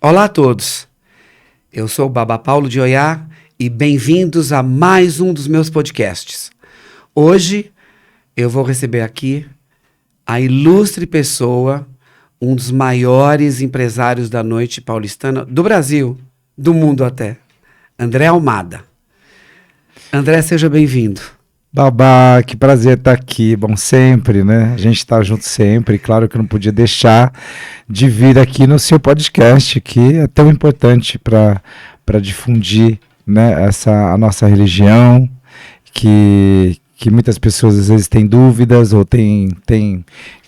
Olá a todos, eu sou o Baba Paulo de Oiá e bem-vindos a mais um dos meus podcasts. Hoje eu vou receber aqui a ilustre pessoa, um dos maiores empresários da noite paulistana, do Brasil, do mundo até, André Almada. André, seja bem-vindo. Babá, que prazer estar aqui, bom, sempre, né? A gente está junto sempre, claro que eu não podia deixar de vir aqui no seu podcast, que é tão importante para difundir, né, a nossa religião, que muitas pessoas às vezes têm dúvidas ou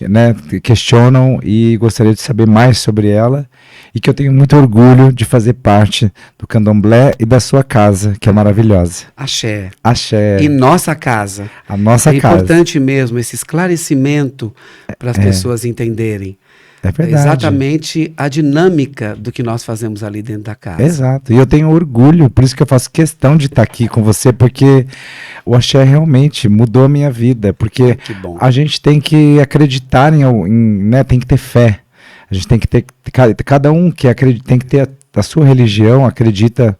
né, questionam e gostaria de saber mais sobre ela, e que eu tenho muito orgulho de fazer parte do Candomblé e da sua casa, que é maravilhosa. Axé. Axé. E nossa casa. A nossa casa. É importante mesmo esse esclarecimento para as pessoas entenderem. É verdade. Exatamente a dinâmica do que nós fazemos ali dentro da casa. Exato. E eu tenho orgulho, por isso que eu faço questão de estar aqui com você, porque o axé realmente mudou a minha vida. Porque a gente tem que acreditar né, tem que ter fé. A gente tem que ter, cada um que acredita, tem que ter a sua religião, acredita,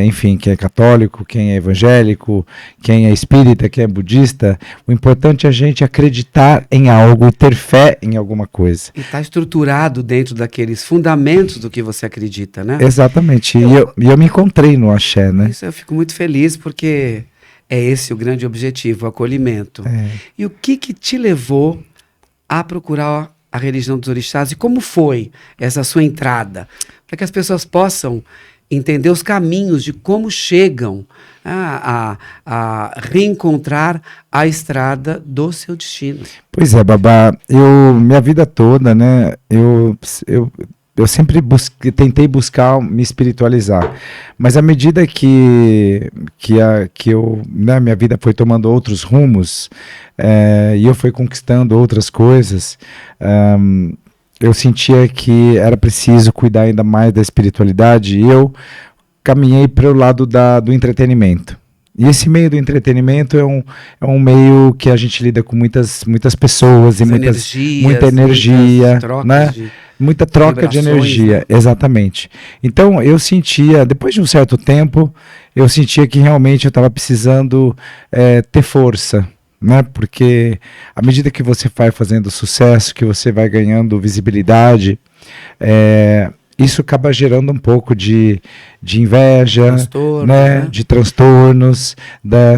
enfim, quem é católico, quem é evangélico, quem é espírita, quem é budista. O importante é a gente acreditar em algo e ter fé em alguma coisa. E está estruturado dentro daqueles fundamentos do que você acredita, né? Exatamente. E eu me encontrei no axé, né? Isso eu fico muito feliz, porque é esse o grande objetivo, o acolhimento. E o que te levou a procurar a religião dos orixás e como foi essa sua entrada? Para que as pessoas possam entender os caminhos de como chegam a reencontrar a estrada do seu destino. Pois é, Babá, minha vida toda, né, eu sempre tentei buscar me espiritualizar, mas à medida que minha vida foi tomando outros rumos, e eu fui conquistando outras coisas, eu sentia que era preciso cuidar ainda mais da espiritualidade, e eu caminhei para o lado do entretenimento. E esse meio do entretenimento é um meio que a gente lida com muitas pessoas e muita energia, né? Muita troca de energia, né? Exatamente. Então eu sentia, depois de um certo tempo, eu sentia que realmente eu estava precisando ter força, né? Porque à medida que você vai fazendo sucesso, que você vai ganhando visibilidade, isso acaba gerando um pouco de inveja, né? De transtornos,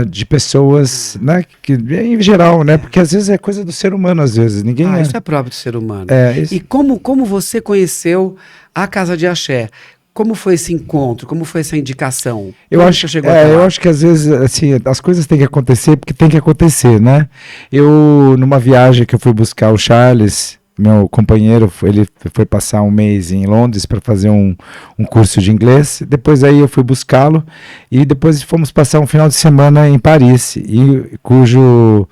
de pessoas, né? Que, em geral, né? Porque às vezes é coisa do ser humano, às vezes. Isso é próprio do ser humano. E como você conheceu a Casa de Axé? Como foi esse encontro? Como foi essa indicação? Eu acho que às vezes assim, as coisas têm que acontecer porque tem que acontecer, né? Numa viagem que eu fui buscar o Charles, meu companheiro, ele foi passar um mês em Londres para fazer um curso de inglês. Depois aí eu fui buscá-lo e depois fomos passar um final de semana em Paris, cujo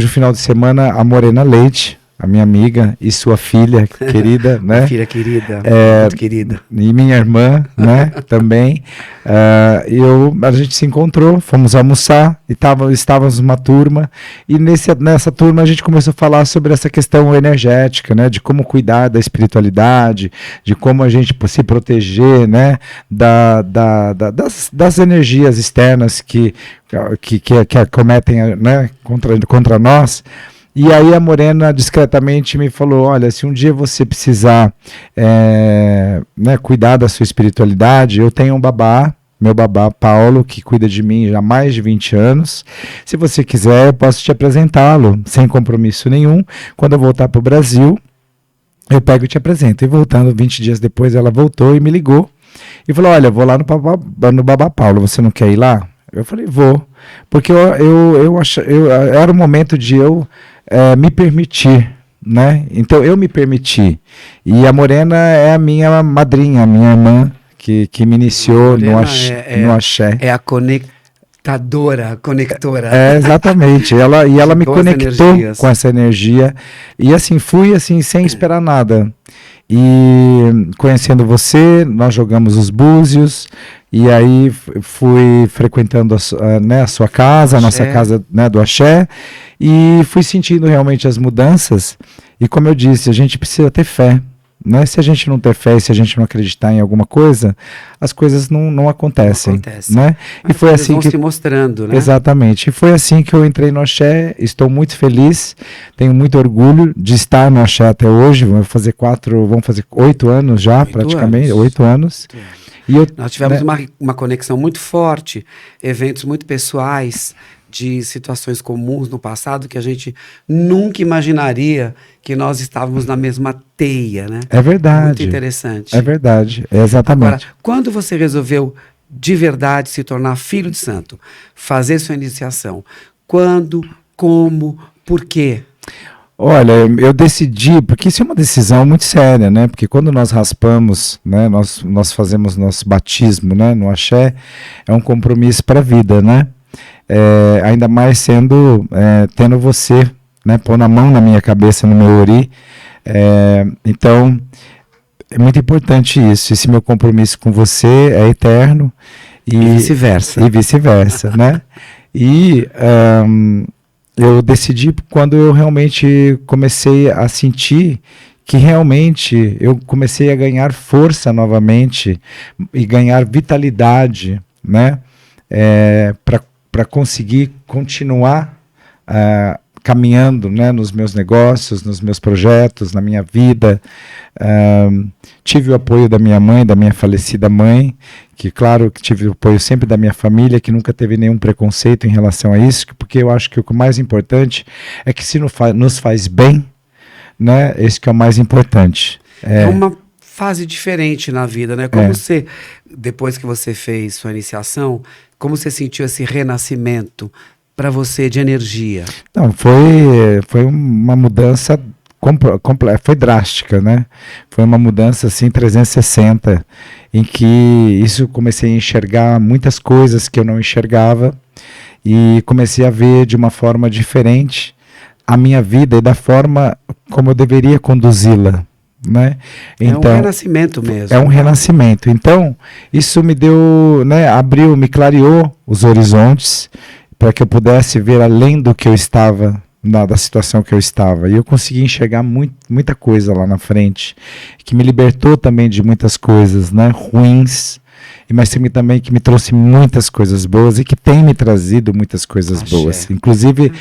final de semana a Morena Leite, a minha amiga e sua filha querida, né? Filha querida, muito querida. E minha irmã, né? Também. A gente se encontrou, fomos almoçar, e estávamos numa turma, e nessa turma a gente começou a falar sobre essa questão energética, né? De como cuidar da espiritualidade, de como a gente se proteger, né? Das energias externas que acometem, né? contra nós. E aí a Morena discretamente me falou, olha, se um dia você precisar né, cuidar da sua espiritualidade, eu tenho um babá, meu babá Paulo, que cuida de mim já há mais de 20 anos. Se você quiser, eu posso te apresentá-lo, sem compromisso nenhum. Quando eu voltar para o Brasil, eu pego e te apresento. E voltando 20 dias depois, ela voltou e me ligou. E falou, olha, vou lá no babá Paulo, você não quer ir lá? Eu falei, vou. Porque era o momento de eu me permitir, né? Então eu me permiti. E a Morena é a minha madrinha, a minha irmã, que me iniciou no axé. É a conectora. Exatamente. Ela me conectou com essa energia. E assim, fui assim, sem esperar nada. E conhecendo você, nós jogamos os búzios, e aí fui frequentando a sua casa, a nossa casa, né, do axé, e fui sentindo realmente as mudanças. E como eu disse, a gente precisa ter fé. né? Se a gente não ter fé e se a gente não acreditar em alguma coisa, as coisas não acontecem, né? Mas e foi assim vão que se mostrando, né? Exatamente. E foi assim que eu entrei no axé. Estou muito feliz, tenho muito orgulho de estar no axé até hoje. Vamos fazer 8 anos já, praticamente, 8 anos. E nós tivemos uma conexão muito forte, eventos muito pessoais, de situações comuns no passado que a gente nunca imaginaria que nós estávamos na mesma teia, né? É verdade. Muito interessante. É verdade, exatamente. Agora, quando você resolveu de verdade se tornar filho de santo, fazer sua iniciação, quando, como, por quê? Olha, eu decidi, porque isso é uma decisão muito séria, né? Porque quando nós raspamos, né, nós fazemos nosso batismo, né, no axé, é um compromisso para a vida, né? Ainda mais tendo você, né, pondo a mão na minha cabeça, no meu ori. Então, é muito importante isso. Esse meu compromisso com você é eterno. E vice-versa. E vice-versa, né? E eu decidi quando eu realmente comecei a sentir que realmente eu comecei a ganhar força novamente e ganhar vitalidade, né? Para conseguir continuar caminhando, né, nos meus negócios, nos meus projetos, na minha vida. Tive o apoio da minha mãe, da minha falecida mãe, que claro que tive o apoio sempre da minha família, que nunca teve nenhum preconceito em relação a isso, porque eu acho que o mais importante é que se nos faz bem, né, esse que é o mais importante. É uma fase diferente na vida, né? Como você, depois que você fez sua iniciação, como você sentiu esse renascimento para você de energia? Não, foi uma mudança foi drástica, né? Foi uma mudança assim 360, em que isso comecei a enxergar muitas coisas que eu não enxergava e comecei a ver de uma forma diferente a minha vida e da forma como eu deveria conduzi-la, né? Então, é um renascimento mesmo. É um renascimento. Então, isso me deu, né, me clareou os horizontes para que eu pudesse ver além do que eu estava, da situação que eu estava. E eu consegui enxergar muita coisa lá na frente, que me libertou também de muitas coisas, né, ruins, mas também que me trouxe muitas coisas boas e que tem me trazido muitas coisas boas. Inclusive,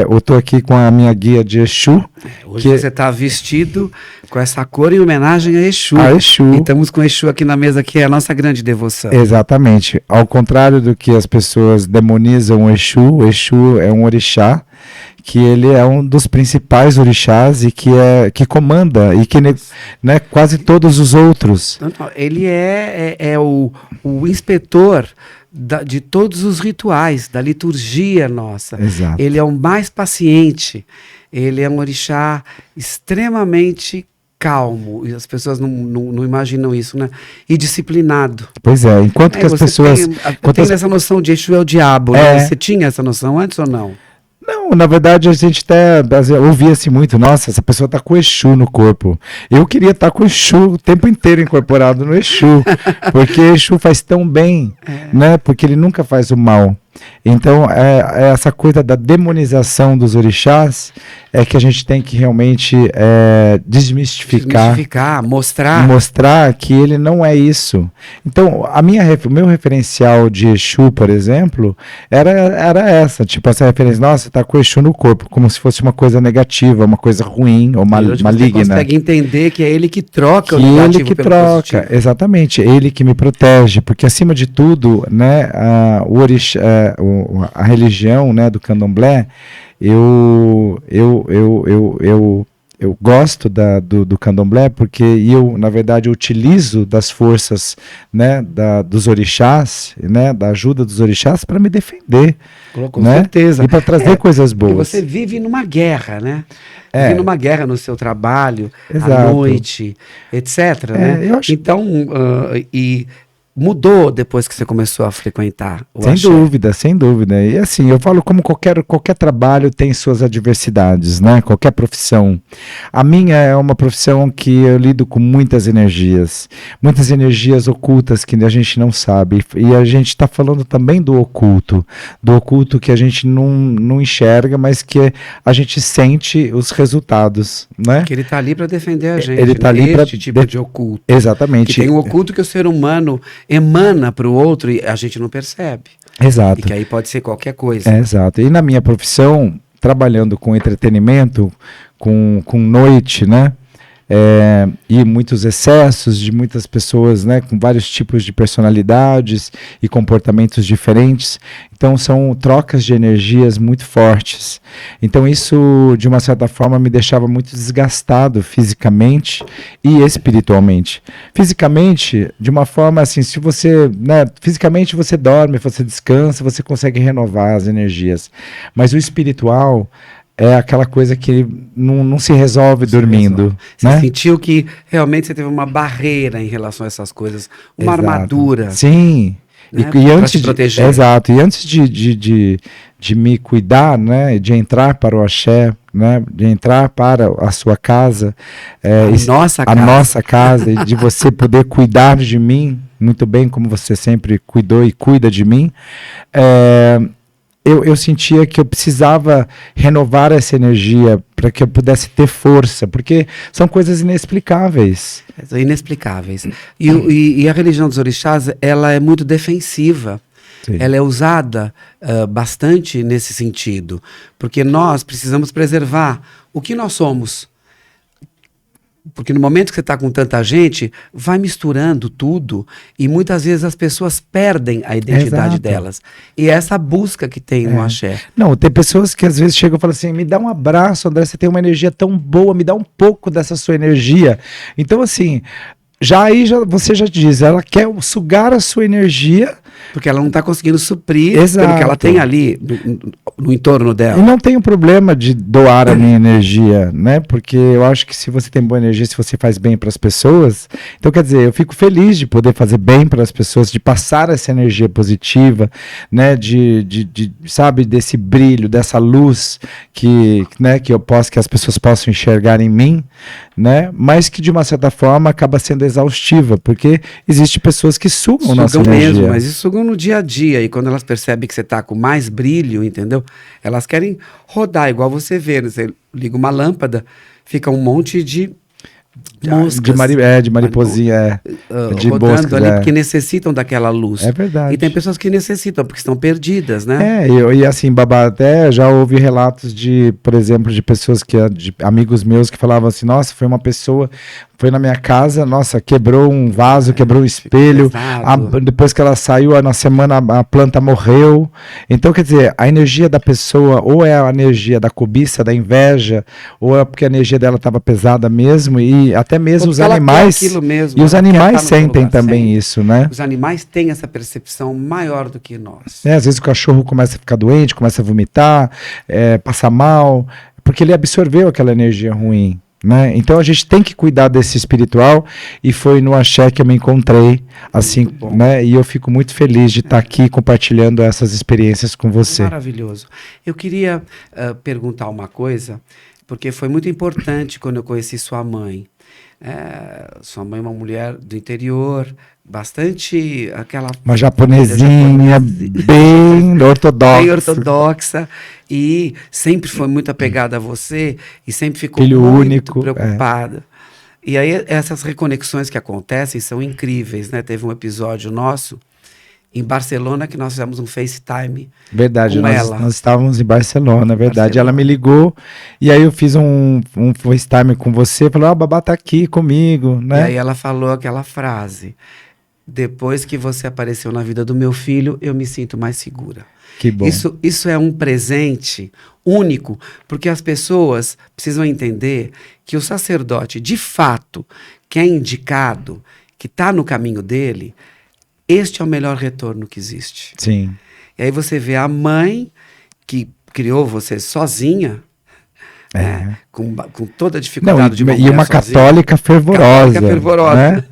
eu estou aqui com a minha guia de Exu. Hoje você está vestido com essa cor em homenagem a Exu. A Exu. E estamos com Exu aqui na mesa, que é a nossa grande devoção. Exatamente. Ao contrário do que as pessoas demonizam o Exu é um orixá, que ele é um dos principais orixás e que comanda e que, né, quase todos os outros. Ele é o inspetor de todos os rituais, da liturgia nossa. Exato. Ele é o mais paciente, ele é um orixá extremamente calmo, e as pessoas não imaginam isso, né? E disciplinado. Pois é, enquanto que as pessoas... Tem essa noção de Exu é o diabo, né? Você tinha essa noção antes ou não? Não, na verdade a gente até ouvia-se muito, nossa, essa pessoa tá com Exu no corpo. Eu queria estar com Exu o tempo inteiro incorporado no Exu, porque Exu faz tão bem, né? Porque ele nunca faz o mal. Então, essa coisa da demonização dos orixás é que a gente tem que realmente desmistificar, mostrar que ele não é isso. Então, o meu referencial de Exu, por exemplo, era essa, tipo essa referência, nossa, tá com Exu no corpo, como se fosse uma coisa negativa, uma coisa ruim ou maligna. Você consegue entender que é ele que troca o negativo pelo positivo. Exatamente, ele que me protege, porque acima de tudo, né, o orixá, a religião, né, do candomblé, eu gosto do candomblé porque eu, na verdade, utilizo das forças, né, dos orixás, né, da ajuda dos orixás para me defender. Com né? certeza. E para trazer coisas boas. Porque você vive numa guerra, né? Vive numa guerra no seu trabalho, Exato. à noite, etc. Né? Eu acho... Então, mudou depois que você começou a frequentar o Sem axé. dúvida, sem dúvida. E assim, eu falo como qualquer trabalho tem suas adversidades, né? Qualquer profissão. A minha é uma profissão que eu lido com muitas energias ocultas que a gente não sabe. E a gente está falando também do oculto que a gente não enxerga, mas que a gente sente os resultados, né? Que ele está ali para defender a gente. Ele tá ali pra Este tipo de oculto. Exatamente. Que tem um oculto que o ser humano emana para o outro e a gente não percebe. Exato. E que aí pode ser qualquer coisa. Exato. E na minha profissão, trabalhando com entretenimento, com noite, né? E muitos excessos de muitas pessoas, né, com vários tipos de personalidades e comportamentos diferentes. Então são trocas de energias muito fortes. Então isso, de uma certa forma, me deixava muito desgastado fisicamente e espiritualmente. Fisicamente, de uma forma assim, se você, né, fisicamente você dorme, você descansa, você consegue renovar as energias. Mas o espiritual é aquela coisa que não se resolve dormindo. Você né? sentiu que realmente você teve uma barreira em relação a essas coisas, uma Exato. Armadura. Sim. Né? E Pra antes te proteger. Exato. E antes de me cuidar, né, de entrar para o axé, né, de entrar para a sua casa, a nossa casa, e de você poder cuidar de mim muito bem, como você sempre cuidou e cuida de mim, eu sentia que eu precisava renovar essa energia para que eu pudesse ter força, porque são coisas inexplicáveis. Inexplicáveis. E a religião dos orixás, ela é muito defensiva. Sim. Ela é usada bastante nesse sentido, porque nós precisamos preservar o que nós somos. Porque no momento que você está com tanta gente, vai misturando tudo e muitas vezes as pessoas perdem a identidade delas. E é essa busca que tem no axé. Não, tem pessoas que às vezes chegam e falam assim, me dá um abraço, André, você tem uma energia tão boa, me dá um pouco dessa sua energia. Então assim, você já diz, ela quer sugar a sua energia. Porque ela não está conseguindo suprir Exato. pelo que ela tem ali no entorno dela. E não tem um problema de doar a minha energia, né? Porque eu acho que se você tem boa energia, se você faz bem para as pessoas, então quer dizer, eu fico feliz de poder fazer bem para as pessoas, de passar essa energia positiva, né? Sabe, desse brilho, dessa luz que as pessoas possam enxergar em mim, né? Mas que de uma certa forma acaba sendo exaustiva, porque existem pessoas que sugam nossa energia. Mesmo, mas isso sugam no dia a dia, e quando elas percebem que você está com mais brilho, entendeu? Elas querem rodar, igual você vê, né? Você liga uma lâmpada, fica um monte de moscas. De mariposinha, de rodando moscas, ali, porque necessitam daquela luz. É verdade. E tem pessoas que necessitam, porque estão perdidas, né? E assim, Babá, até já ouvi relatos de, por exemplo, de pessoas de amigos meus que falavam assim, nossa, foi uma pessoa, foi na minha casa, nossa, quebrou um vaso, quebrou um espelho, depois que ela saiu, na semana a planta morreu. Então, quer dizer, a energia da pessoa, ou é a energia da cobiça, da inveja, ou é porque a energia dela estava pesada mesmo, e até mesmo os animais, mesmo, e os animais sentem também isso, né? Os animais têm essa percepção maior do que nós. Às vezes o cachorro começa a ficar doente, começa a vomitar, passar mal, porque ele absorveu aquela energia ruim. Né? Então a gente tem que cuidar desse espiritual, e foi no axé que eu me encontrei, assim, né? E eu fico muito feliz de estar aqui compartilhando essas experiências com você. Maravilhoso. Eu queria perguntar uma coisa, porque foi muito importante quando eu conheci sua mãe. Sua mãe é uma mulher do interior, bastante uma japonesinha bem ortodoxa. Bem ortodoxa, e sempre foi muito apegada a você, e sempre ficou Filho muito único, preocupada. E aí essas reconexões que acontecem são incríveis, né? Teve um episódio nosso em Barcelona que nós fizemos um FaceTime. Verdade, com ela. Nós estávamos em Barcelona, verdade. Ela me ligou, e aí eu fiz um FaceTime com você, falou, a Babá tá aqui comigo, né? E aí ela falou aquela frase: depois que você apareceu na vida do meu filho, eu me sinto mais segura. Que bom. Isso é um presente único, porque as pessoas precisam entender que o sacerdote, de fato, que é indicado, que está no caminho dele, este é o melhor retorno que existe. Sim. E aí você vê a mãe que criou você sozinha, né, com toda a dificuldade de e uma católica fervorosa. Católica fervorosa. Né?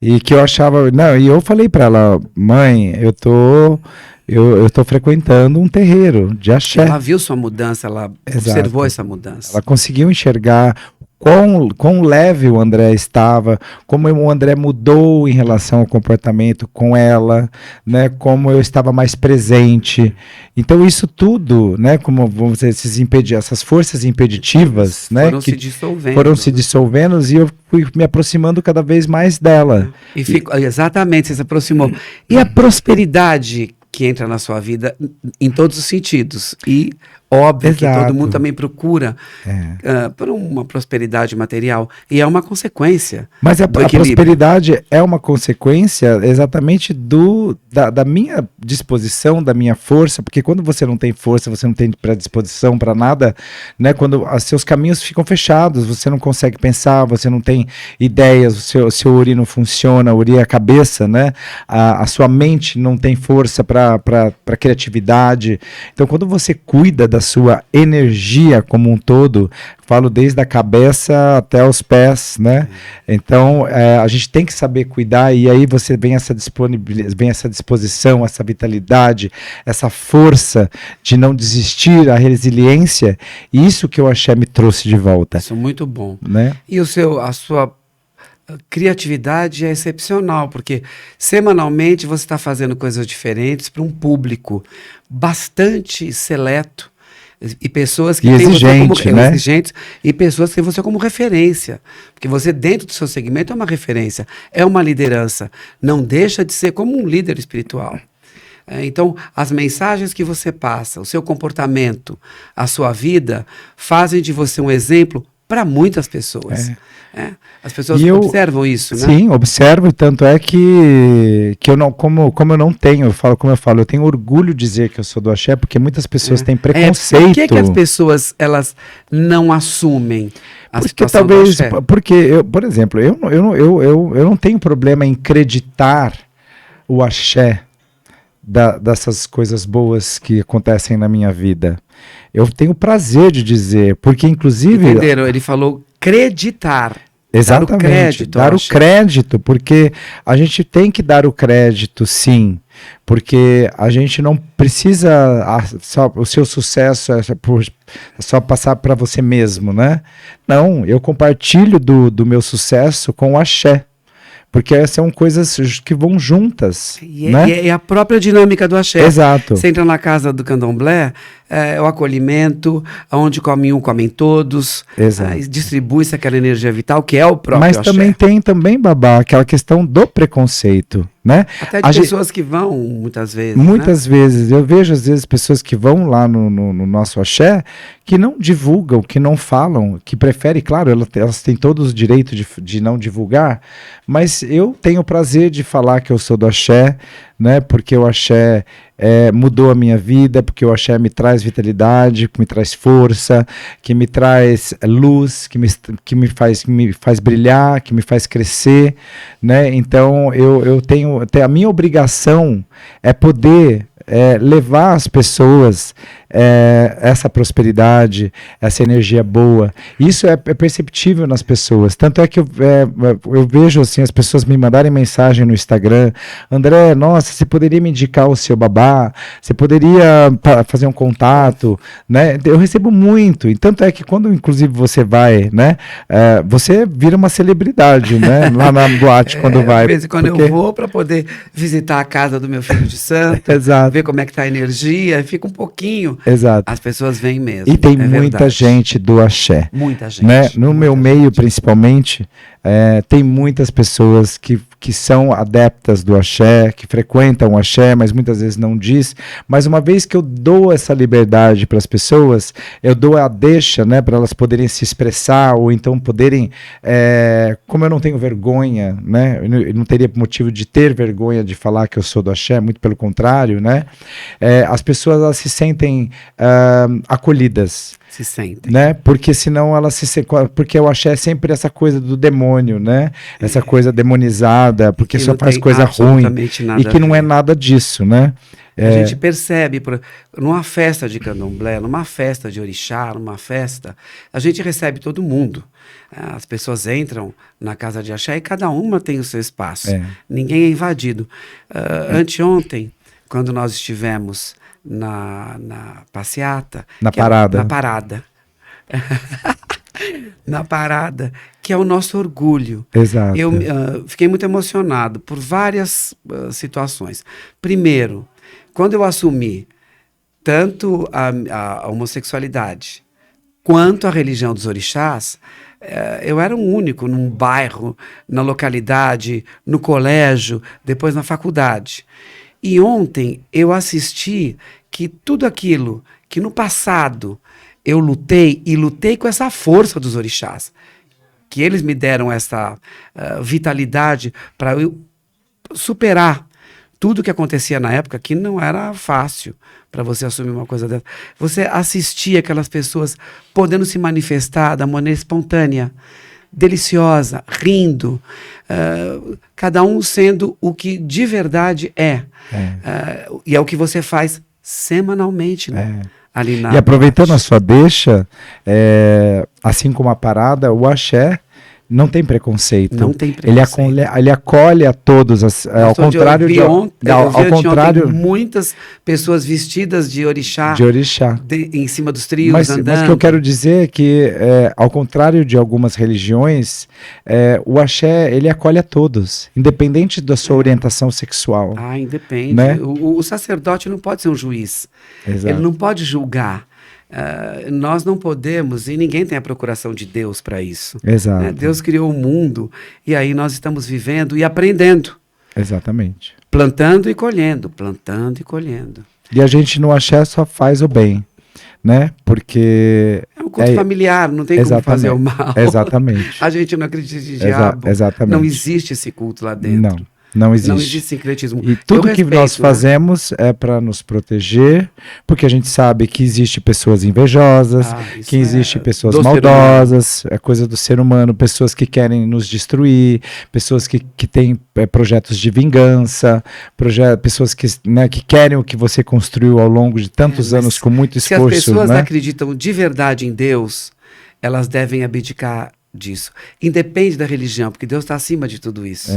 E que eu achava, não, e eu falei para ela, mãe, eu tô frequentando um terreiro de axé. Ela viu sua mudança, ela observou essa mudança. Ela conseguiu enxergar quão leve o André estava, como o André mudou em relação ao comportamento com ela, né? Como eu estava mais presente. Então isso tudo, né? Como vamos dizer, essas forças impeditivas, né? Foram se dissolvendo. Foram se dissolvendo e eu fui me aproximando cada vez mais dela. Exatamente, você se aproximou. E a prosperidade que entra na sua vida em todos os sentidos. E óbvio que todo mundo também procura por uma prosperidade material. E é uma consequência. Mas a prosperidade é uma consequência exatamente da minha disposição, da minha força, porque quando você não tem força, você não tem predisposição para nada, né? Quando os seus caminhos ficam fechados, você não consegue pensar, você não tem ideias, o seu uri não funciona, o uri é a cabeça, né? A sua mente não tem força para criatividade. Então, quando você cuida da sua energia como um todo, falo desde a cabeça até os pés, né? Então, a gente tem que saber cuidar e aí você vem essa disponibilidade, vem essa disposição, essa vitalidade, essa força de não desistir, a resiliência, e isso que o axé me trouxe de volta. Isso é muito bom. Né? E a sua criatividade é excepcional, porque semanalmente você está fazendo coisas diferentes para um público bastante seleto e pessoas que têm você como exigentes, e pessoas que têm você como referência, porque você dentro do seu segmento é uma referência, é uma liderança, não deixa de ser como um líder espiritual. Então, as mensagens que você passa, o seu comportamento, a sua vida, fazem de você um exemplo para muitas pessoas. As pessoas observam isso, né? Sim, observo, e tanto é que eu não, como eu não tenho, eu falo, eu tenho orgulho de dizer que eu sou do axé, porque muitas pessoas têm preconceito. Por que as pessoas, elas não assumem a situação do axé? Porque, por exemplo, eu não tenho problema em acreditar o axé dessas coisas boas que acontecem na minha vida. Eu tenho prazer de dizer, porque inclusive... Entenderam? Ele falou acreditar. Exatamente, dar o crédito, porque a gente tem que dar o crédito, sim, porque a gente não precisa, o seu sucesso é só passar para você mesmo, né? Não, eu compartilho do meu sucesso com o axé. Porque são coisas que vão juntas. E a própria dinâmica do axé. Exato. Você entra na casa do candomblé, é o acolhimento, onde come um, comem todos. Distribui-se aquela energia vital, que é o próprio axé. Mas também tem, Babá, aquela questão do preconceito. Né? Até de pessoas que vão, muitas vezes. Muitas vezes. Eu vejo, às vezes, pessoas que vão lá no nosso axé, que não divulgam, que não falam, que preferem, claro, elas têm todos os direitos de não divulgar, mas eu tenho o prazer de falar que eu sou do axé, né? Porque o axé mudou a minha vida, porque o axé me traz vitalidade, que me traz força, que me traz luz, que me faz brilhar, que me faz crescer, né? Então eu tenho a minha obrigação é poder levar as pessoas essa prosperidade, essa energia boa. Isso é perceptível nas pessoas. Tanto é que eu vejo assim, as pessoas me mandarem mensagem no Instagram: André, nossa, você poderia me indicar o seu babá? Você poderia fazer um contato? Né? Eu recebo muito. E tanto é que quando, inclusive, você vai, né? Você vira uma celebridade, né? Lá na boate, quando vai. De vez em quando eu vou para poder visitar a casa do meu filho de santo, ver como é que está a energia, fica um pouquinho. Exato. As pessoas vêm mesmo. E tem muita gente do axé. Muita gente. Né? No meu meio, principalmente, tem muitas pessoas que são adeptas do axé, que frequentam o axé, mas muitas vezes não diz. Mas uma vez que eu dou essa liberdade para as pessoas, eu dou a deixa, né, para elas poderem se expressar, ou então poderem, como eu não tenho vergonha, né, eu não teria motivo de ter vergonha de falar que eu sou do axé, muito pelo contrário, né, as pessoas elas se sentem acolhidas. Se sentem. Né? Porque senão ela porque o axé é sempre essa coisa do demônio, né? Essa coisa demonizada, porque Que só não faz tem coisa ruim absolutamente nada e que a não é ver. nada disso, né? A gente percebe, numa festa de candomblé, numa festa de orixá, numa festa, a gente recebe todo mundo. As pessoas entram na casa de axé e cada uma tem o seu espaço. Ninguém é invadido. Anteontem, quando nós estivemos na passeata... Na parada. Na parada. Na parada, que é o nosso orgulho. Exato. Eu fiquei muito emocionado por várias situações. Primeiro, quando eu assumi tanto a homossexualidade quanto a religião dos orixás, eu era um único num bairro, na localidade, no colégio, depois na faculdade. E ontem eu assisti que tudo aquilo que no passado eu lutei, e lutei com essa força dos orixás, que eles me deram essa vitalidade para eu superar tudo que acontecia na época, que não era fácil para você assumir uma coisa dessa. Você assistia aquelas pessoas podendo se manifestar da maneira espontânea, deliciosa, rindo, cada um sendo o que de verdade é. E é o que você faz semanalmente, né? Ali e aproveitando a sua deixa, assim como a parada, o axé não tem preconceito. Não tem preconceito. Ele acolhe a todos, ao contrário de ao contrário, muitas pessoas vestidas de orixá, em cima dos trios, andando. Mas o que eu quero dizer é que, ao contrário de algumas religiões, o axé, ele acolhe a todos, independente da sua orientação sexual. Independe. Né? O sacerdote não pode ser um juiz. Exato. Ele não pode julgar. Nós não podemos, e ninguém tem a procuração de Deus para isso. Exato. Deus criou o mundo, e aí nós estamos vivendo e aprendendo. Exatamente. Plantando e colhendo, plantando e colhendo. E a gente no axé só faz o bem, né? Porque... É um culto familiar, não tem como fazer o mal. Exatamente. A gente não acredita em diabo. Exatamente. Não existe esse culto lá dentro. Não existe. Não existe sincretismo. E tudo que nós fazemos é para nos proteger, porque a gente sabe que existe pessoas invejosas, que existe pessoas maldosas, é coisa do ser humano, pessoas que querem nos destruir, pessoas que têm projetos de vingança, pessoas que querem o que você construiu ao longo de tantos anos com muito esforço. Se as pessoas acreditam de verdade em Deus, elas devem abdicar disso. Independe da religião, porque Deus está acima de tudo isso.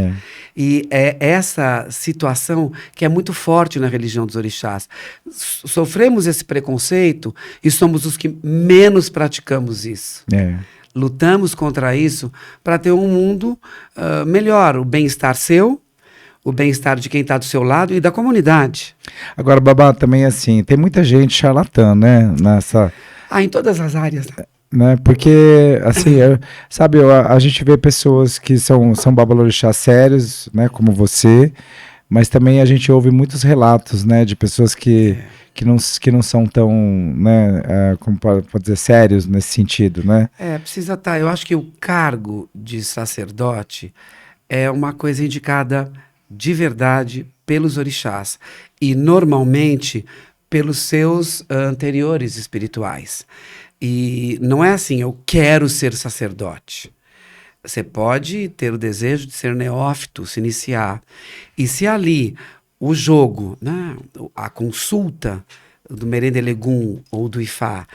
E é essa situação que é muito forte na religião dos orixás. Sofremos esse preconceito e somos os que menos praticamos isso. Lutamos contra isso para ter um mundo melhor, o bem-estar seu, o bem-estar de quem está do seu lado e da comunidade. Agora, Babá, também assim, tem muita gente charlatã, né? Em todas as áreas, né? Porque, assim, a gente vê pessoas que são babalorixás sérios, né, como você, mas também a gente ouve muitos relatos, né, de pessoas que não são tão, né, como pode dizer, sérios nesse sentido, né? Precisa estar. Eu acho que o cargo de sacerdote é uma coisa indicada de verdade pelos orixás e, normalmente, pelos seus anteriores espirituais. E não é assim, eu quero ser sacerdote. Você pode ter o desejo de ser neófito, se iniciar. E se ali o jogo, né, a consulta do Merendelegum ou do Ifá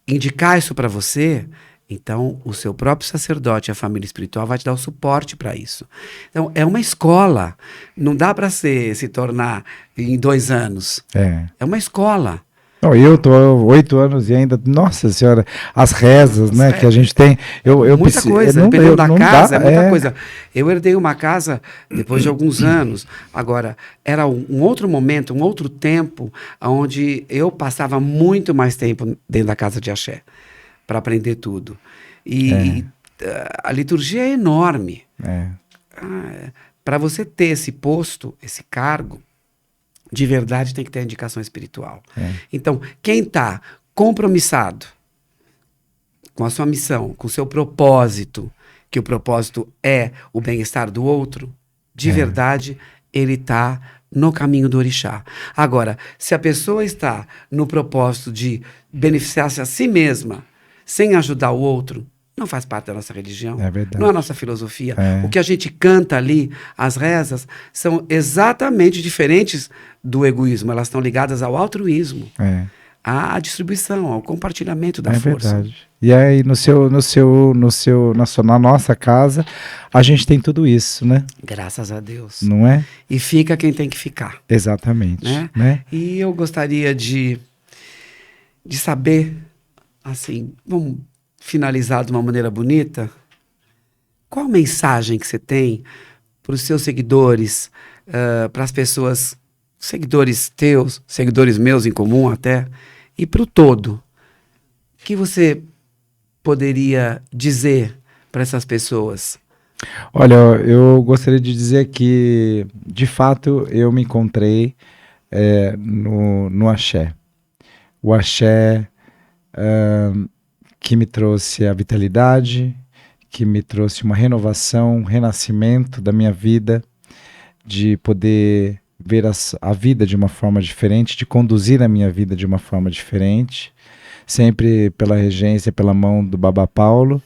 indicar isso para você, então o seu próprio sacerdote, a família espiritual, vai te dar o suporte para isso. Então é uma escola. Não dá para se tornar em 2 anos. É uma escola. Não, eu tô 8 anos e ainda, nossa senhora, as rezas, né, que a gente tem. Muita coisa, dependendo da casa, é muita coisa. Eu herdei uma casa depois de alguns anos. Agora, era um outro momento, um outro tempo, onde eu passava muito mais tempo dentro da casa de axé, para aprender tudo. E a liturgia é enorme. Para você ter esse posto, esse cargo, de verdade tem que ter a indicação espiritual. Então, quem está compromissado com a sua missão, com o seu propósito, que o propósito é o bem-estar do outro, de verdade, ele está no caminho do orixá. Agora, se a pessoa está no propósito de beneficiar-se a si mesma, sem ajudar o outro, não faz parte da nossa religião. É verdade. Não é a nossa filosofia. É. O que a gente canta ali, as rezas, são exatamente diferentes do egoísmo. Elas estão ligadas ao altruísmo, à distribuição, ao compartilhamento da força. É verdade. E aí, na nossa casa, a gente tem tudo isso, né? Graças a Deus. Não é? E fica quem tem que ficar. Exatamente. Né? E eu gostaria de saber, assim, vamos finalizar de uma maneira bonita, qual a mensagem que você tem para os seus seguidores, para as pessoas, seguidores teus, seguidores meus em comum até, e para o todo, que você poderia dizer para essas pessoas? Olha, eu gostaria de dizer que, de fato, eu me encontrei no axé. O axé que me trouxe a vitalidade, que me trouxe uma renovação, um renascimento da minha vida, de poder ver a vida de uma forma diferente, de conduzir a minha vida de uma forma diferente, sempre pela regência, pela mão do Baba Paulo,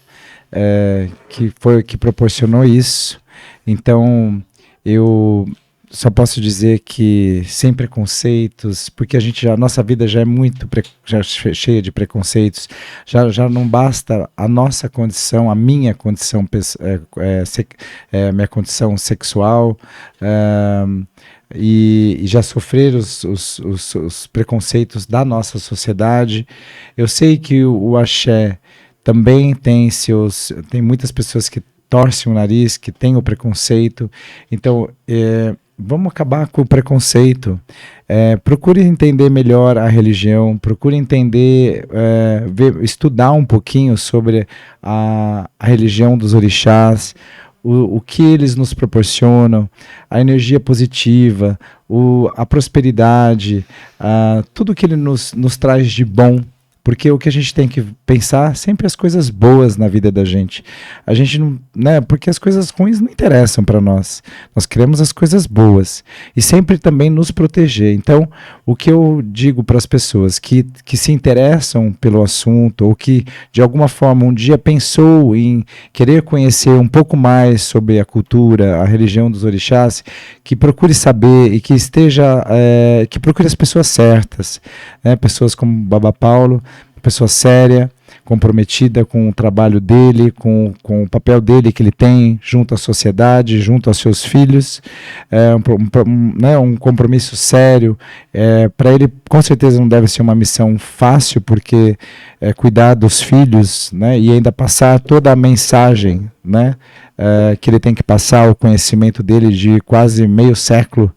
que foi o que proporcionou isso. Então, eu só posso dizer que sem preconceitos, porque a nossa vida já é muito cheia de preconceitos, já não basta a nossa condição, a minha condição, minha condição sexual, e já sofrer os preconceitos da nossa sociedade. Eu sei que o axé também tem muitas pessoas que torcem o nariz, que têm o preconceito. Então, vamos acabar com o preconceito. Procure entender melhor a religião, procure entender, estudar um pouquinho sobre a religião dos orixás, o que eles nos proporcionam, a energia positiva, a prosperidade, tudo que ele nos traz de bom. Porque o que a gente tem que pensar sempre as coisas boas na vida da gente. A gente não, né? Porque as coisas ruins não interessam para nós. Nós queremos as coisas boas e sempre também nos proteger. Então, o que eu digo para as pessoas que se interessam pelo assunto ou que de alguma forma um dia pensou em querer conhecer um pouco mais sobre a cultura, a religião dos orixás, que procure saber e que que procure as pessoas certas, né? Pessoas como Baba Paulo, pessoa séria, comprometida com o trabalho dele, com o papel dele que ele tem junto à sociedade, junto aos seus filhos, um compromisso sério. Para ele, com certeza, não deve ser uma missão fácil, porque cuidar dos filhos, né, e ainda passar toda a mensagem, né, que ele tem que passar, o conhecimento dele de quase meio século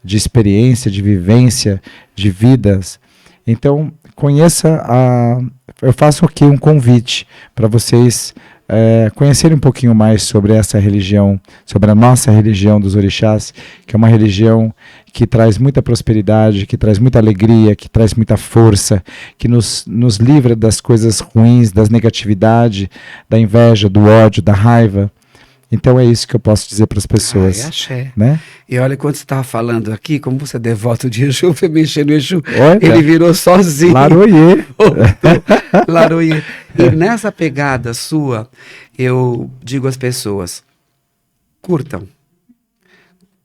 de experiência, de vivência, de vidas. Então, eu faço aqui um convite para vocês conhecerem um pouquinho mais sobre essa religião, sobre a nossa religião dos orixás, que é uma religião que traz muita prosperidade, que traz muita alegria, que traz muita força, que nos livra das coisas ruins, das negatividades, da inveja, do ódio, da raiva. Então é isso que eu posso dizer para as pessoas. Axé. Né? E olha, quando você estava falando aqui, como você é devoto de Exu, foi mexer no Exu, Olha, ele virou sozinho. Laroyê. Laroyê. E nessa pegada sua, eu digo às pessoas, curtam,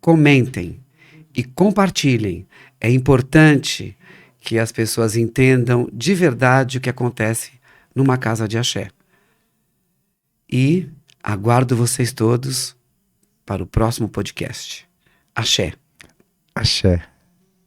comentem e compartilhem. É importante que as pessoas entendam de verdade o que acontece numa casa de axé. E aguardo vocês todos para o próximo podcast. Axé. Axé.